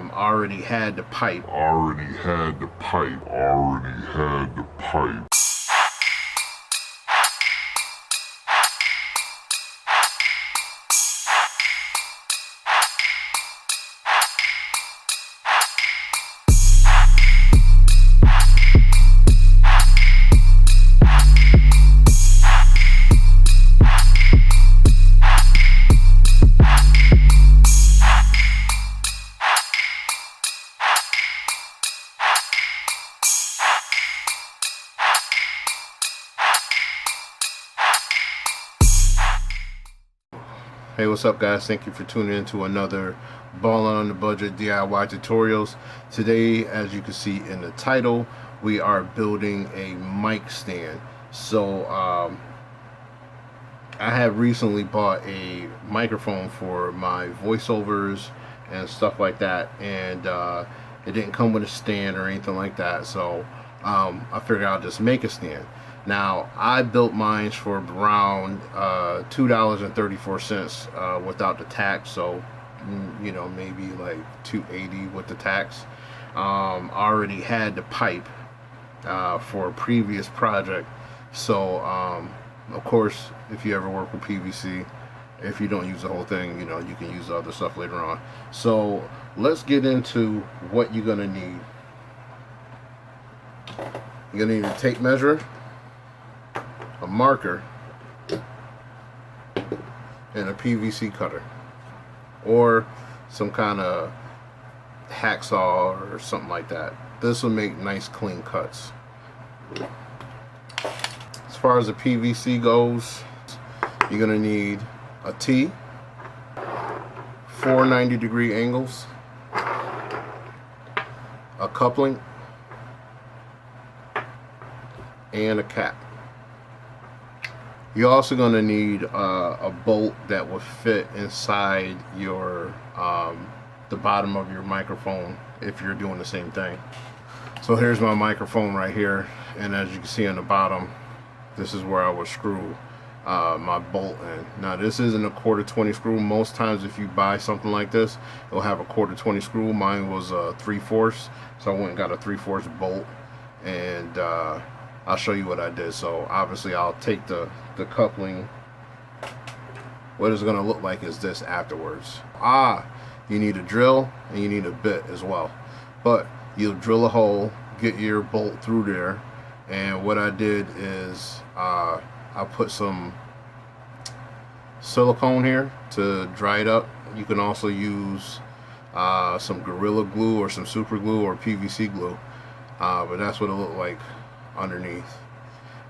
Already had the pipe. Hey, what's up guys? Thank you for tuning in to another Ballin' on the Budget DIY tutorials. Today, as you can see in the title, we are building a mic stand. So I have recently bought a microphone for my voiceovers and stuff like that, and it didn't come with a stand or anything like that, so I figured I'll just make a stand. Now, I built mine for around $2.34 without the tax, so you know, maybe like $2.80 with the tax. Already had the pipe for a previous project, so of course, if you ever work with PVC, if you don't use the whole thing, you know, you can use the other stuff later on. So let's get into what you're gonna need. You're gonna need a tape measure, a marker, and a PVC cutter, or some kind of hacksaw or something like that. This will make nice clean cuts. As far as the PVC goes, you're gonna need a T, 4 90-degree angles, a coupling, and a cap. You're also going to need a bolt that will fit inside your the bottom of your microphone if you're doing the same thing. So here's my microphone right here, and as you can see on the bottom, this is where I would screw my bolt in. Now this isn't a 1/4 screw. Most times if you buy something like this, it'll have a 1/4 screw. Mine was 3/4, so I went and got a 3/4 bolt, and I'll show you what I did. So obviously I'll take the coupling. What it's going to look like is this afterwards. You need a drill and you need a bit as well, but you'll drill a hole, get your bolt through there, and what I did is I put some silicone here to dry it up. You can also use some Gorilla Glue or some super glue or PVC glue, but that's what it looked like underneath.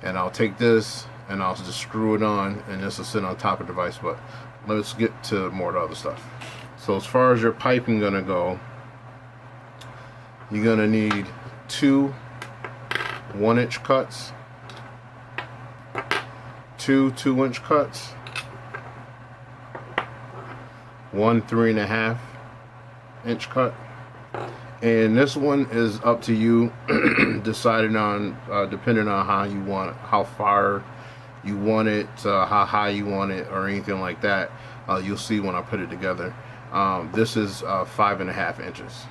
And I'll take this and I'll just screw it on, and this will sit on top of the device. But let's get to more of the other stuff. So as far as your piping gonna go, you're gonna need 2 1-inch cuts, 2 2-inch cuts, 1 3.5-inch cut. And this one is up to you, deciding on depending on how you want it, how far you want it, how high you want it, or anything like that. You'll see when I put it together. This is 5.5 inches.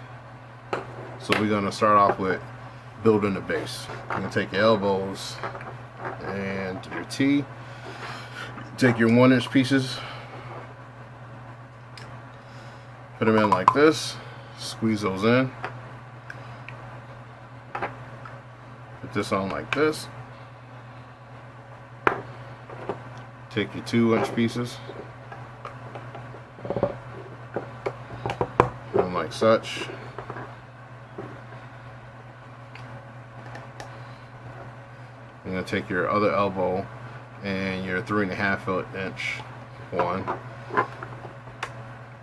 So we're gonna start off with building the base. You're gonna take your elbows and your T. Take your 1-inch pieces, put them in like this. Squeeze those in. Put this on like this. Take your 2-inch pieces, put them like such. You're going to take your other elbow and your 3.5-inch one.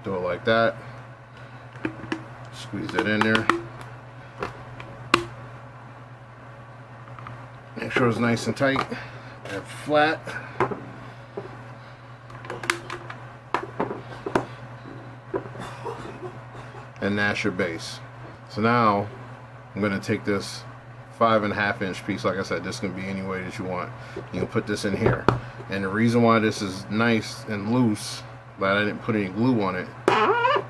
Do it like that. Squeeze it in there. Make sure it's nice and tight and flat. And that's your base. So now I'm going to take this 5.5-inch piece. Like I said, this can be any way that you want. You can put this in here. And the reason why this is nice and loose, that I didn't put any glue on it,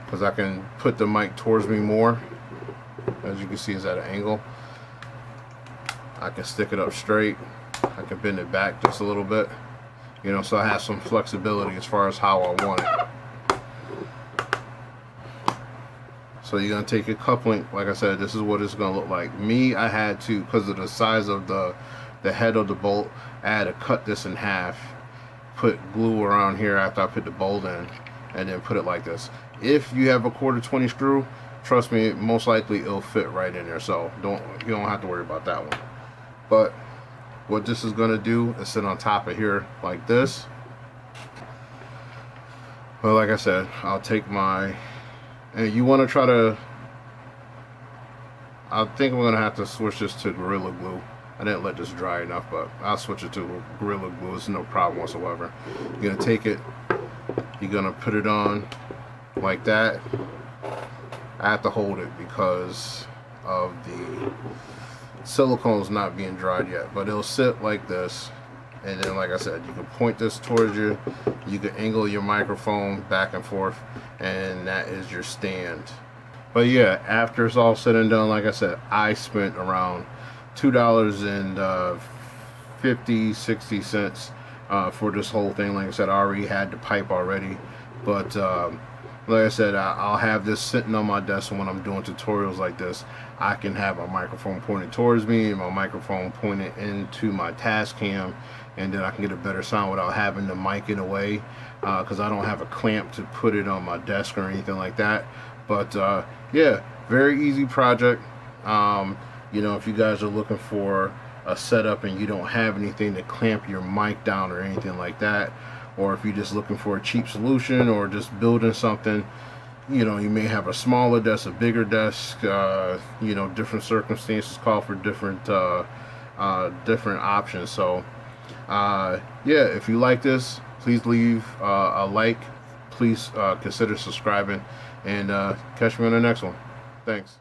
because I can put the mic towards me more. As you can see, it's at an angle. I can stick it up straight. I can bend it back just a little bit, you know, so I have some flexibility as far as how I want it. So you're gonna take your coupling. Like I said, this is what it's gonna look like. Me, I had to, because of the size of the head of the bolt, I had to cut this in half, put glue around here after I put the bolt in, and then put it like this. If you have a 1/4 screw, trust me, most likely it'll fit right in there, so you don't have to worry about that one. But what this is going to do is sit on top of here like this. Well, like I said, I'll take my, and you want to try to, I think I'm going to have to switch this to Gorilla Glue. I didn't let this dry enough, but I'll switch it to Gorilla Glue. It's no problem whatsoever. You're going to take it, you're going to put it on like that. I have to hold it because of the silicone's not being dried yet, but it'll sit like this. And then, like I said, you can point this towards you. You can angle your microphone back and forth, and that is your stand. But yeah, after it's all said and done, like I said, I spent around $2.50-60 for this whole thing. Like I said, I already had the pipe already, but like I said, I'll have this sitting on my desk, and when I'm doing tutorials like this, I can have my microphone pointed towards me and my microphone pointed into my task cam, and then I can get a better sound without having the mic in the way, because I don't have a clamp to put it on my desk or anything like that. But yeah, very easy project. You know, if you guys are looking for a setup and you don't have anything to clamp your mic down or anything like that, or if you're just looking for a cheap solution or just building something, you know, you may have a smaller desk, a bigger desk, you know, different circumstances call for different different options. So yeah, if you like this, please leave a like, please consider subscribing, and catch me on the next one. Thanks.